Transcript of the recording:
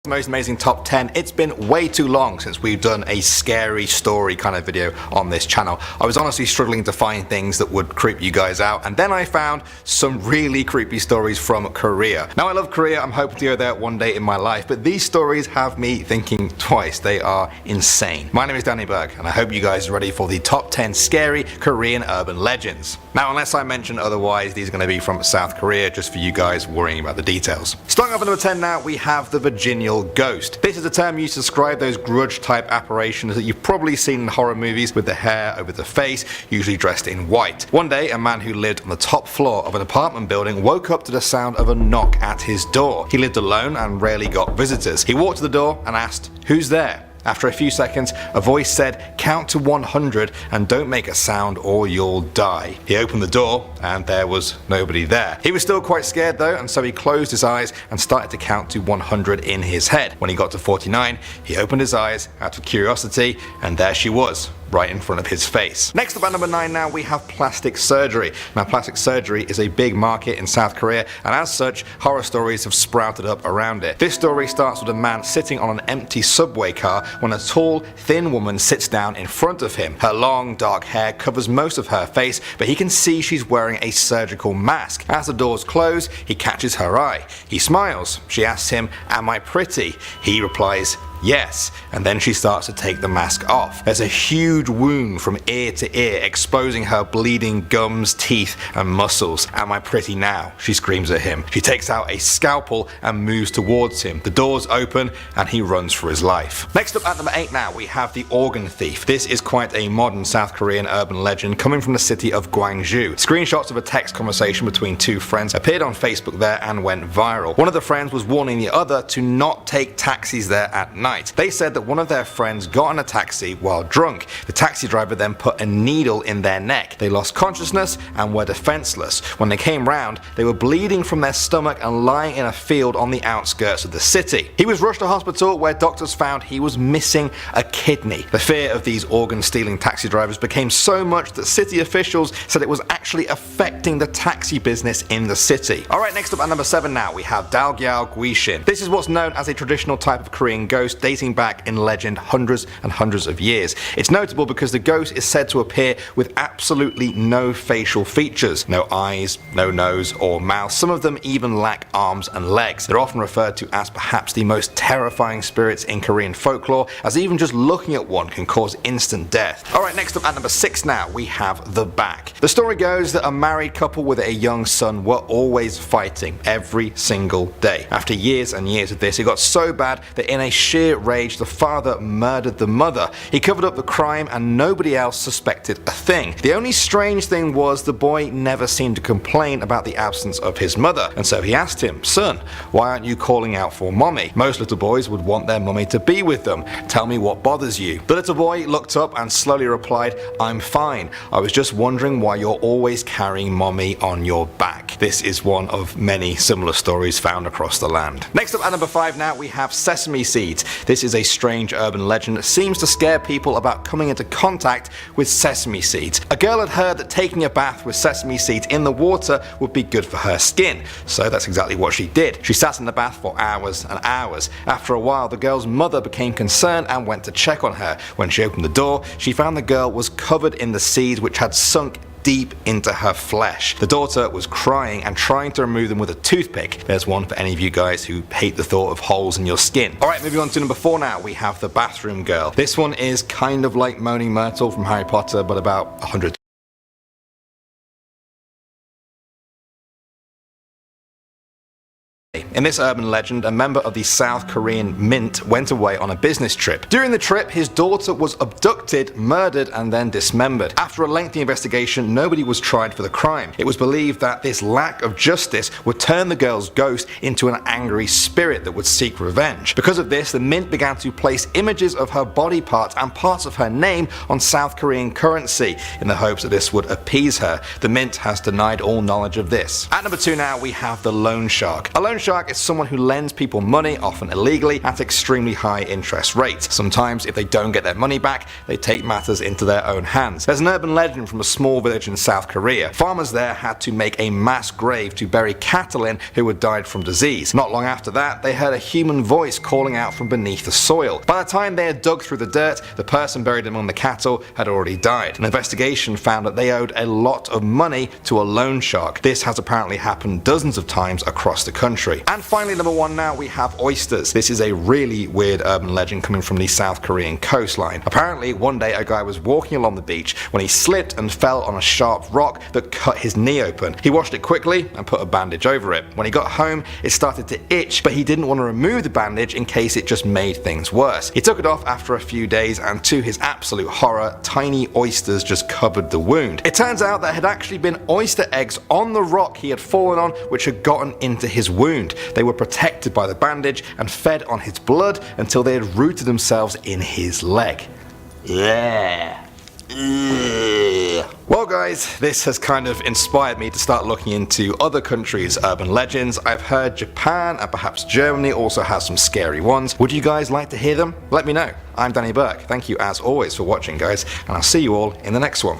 Most amazing top 10. It's been way too long since we've done a scary story kind of video on this channel. I was honestly struggling to find things that would creep you guys out, and then I found some really creepy stories from Korea. Now I love Korea, I'm hoping to go there one day in my life, but these stories have me thinking twice. They are insane. My name is Danny Berg, and I hope you guys are ready for the top 10 scary Korean urban legends. Now unless I mention otherwise, these are going to be from South Korea, just for you guys worrying about the details. Starting off at number 10 now, we have the Virginial Ghost. This is a term used to describe those grudge type apparitions that you've probably seen in horror movies with the hair over the face, usually dressed in white. One day, a man who lived on the top floor of an apartment building woke up to the sound of a knock at his door. He lived alone and rarely got visitors. He walked to the door and asked, "Who's there?" After a few seconds, a voice said, "Count to 100 and don't make a sound or you'll die." He opened the door and there was nobody there. He was still quite scared though, and so he closed his eyes and started to count to 100 in his head. When he got to 49, he opened his eyes out of curiosity, and there she was, right in front of his face. Next up at number 9 now, we have plastic surgery. Now plastic surgery is a big market in South Korea, and as such, horror stories have sprouted up around it. This story starts with a man sitting on an empty subway car when a tall, thin woman sits down in front of him. Her long, dark hair covers most of her face, but he can see she's wearing a surgical mask. As the doors close, he catches her eye. He smiles. She asks him, "Am I pretty?" He replies, "Yes," and then she starts to take the mask off. There's a huge wound from ear to ear, exposing her bleeding gums, teeth, and muscles. "Am I pretty now?" she screams at him. She takes out a scalpel and moves towards him. The doors open and he runs for his life. Next up at number 8 now, we have the organ thief. This is quite a modern South Korean urban legend coming from the city of Gwangju. Screenshots of a text conversation between two friends appeared on Facebook there and went viral. One of the friends was warning the other to not take taxis there at night. They said that one of their friends got in a taxi while drunk. The taxi driver then put a needle in their neck. They lost consciousness and were defenseless. When they came round, they were bleeding from their stomach and lying in a field on the outskirts of the city. He was rushed to hospital where doctors found he was missing a kidney. The fear of these organ stealing taxi drivers became so much that city officials said it was actually affecting the taxi business in the city. Alright, next up at number 7 now, we have Dahlia Grecian. This is what's known as a traditional type of Korean ghost dating back in legend hundreds and hundreds of years. It's notable because the ghost is said to appear with absolutely no facial features. No eyes, no nose or mouth. Some of them even lack arms and legs. They're often referred to as perhaps the most terrifying spirits in Korean folklore, as even just looking at one can cause instant death. Alright, next up at number 6 now, we have the Back. The story goes that a married couple with a young son were always fighting every single day. After years and years of this, it got so bad that in a sheer rage, the father murdered the mother. He covered up the crime and nobody else suspected a thing. The only strange thing was the boy never seemed to complain about the absence of his mother, and so he asked him, "Son, why aren't you calling out for mommy? Most little boys would want their mummy to be with them. Tell me what bothers you." The little boy looked up and slowly replied, "I'm fine. I was just wondering why you're always carrying mommy on your back." This is one of many similar stories found across the land. Next up at number 5 now, we have Sesame Seeds. This is a strange urban legend that seems to scare people about coming into contact with sesame seeds. A girl had heard that taking a bath with sesame seeds in the water would be good for her skin, so that's exactly what she did. She sat in the bath for hours and hours. After a while, the girl's mother became concerned and went to check on her. When she opened the door, she found the girl was covered in the seeds which had sunk deep into her flesh. The daughter was crying and trying to remove them with a toothpick. There's one for any of you guys who hate the thought of holes in your skin. Alright, moving on to number 4 now, we have the Bathroom Girl. This one is kind of like Moaning Myrtle from Harry Potter, but about 100 In this urban legend, a member of the South Korean Mint went away on a business trip. During the trip, his daughter was abducted, murdered, and then dismembered. After a lengthy investigation, nobody was tried for the crime. It was believed that this lack of justice would turn the girl's ghost into an angry spirit that would seek revenge. Because of this, the Mint began to place images of her body parts and parts of her name on South Korean currency in the hopes that this would appease her. The Mint has denied all knowledge of this. At number 2 now, we have the loan shark. A loan shark is someone who lends people money, often illegally, at extremely high interest rates. Sometimes, if they don't get their money back, they take matters into their own hands. There's an urban legend from a small village in South Korea. Farmers there had to make a mass grave to bury cattle in who had died from disease. Not long after that, they heard a human voice calling out from beneath the soil. By the time they had dug through the dirt, the person buried among the cattle had already died. An investigation found that they owed a lot of money to a loan shark. This has apparently happened dozens of times across the country. And finally, number one now, we have oysters. This is a really weird urban legend coming from the South Korean coastline. Apparently, one day a guy was walking along the beach when he slipped and fell on a sharp rock that cut his knee open. He washed it quickly and put a bandage over it. When he got home, it started to itch, but he didn't want to remove the bandage in case it just made things worse. He took it off after a few days, and to his absolute horror, tiny oysters just covered the wound. It turns out there had actually been oyster eggs on the rock he had fallen on, which had gotten into his wound. They were protected by the bandage and fed on his blood until they had rooted themselves in his leg. Yeah. Well guys, this has kind of inspired me to start looking into other countries' urban legends. I've heard Japan and perhaps Germany also has some scary ones. Would you guys like to hear them? Let me know. I'm Danny Burke. Thank you as always for watching guys, and I'll see you all in the next one.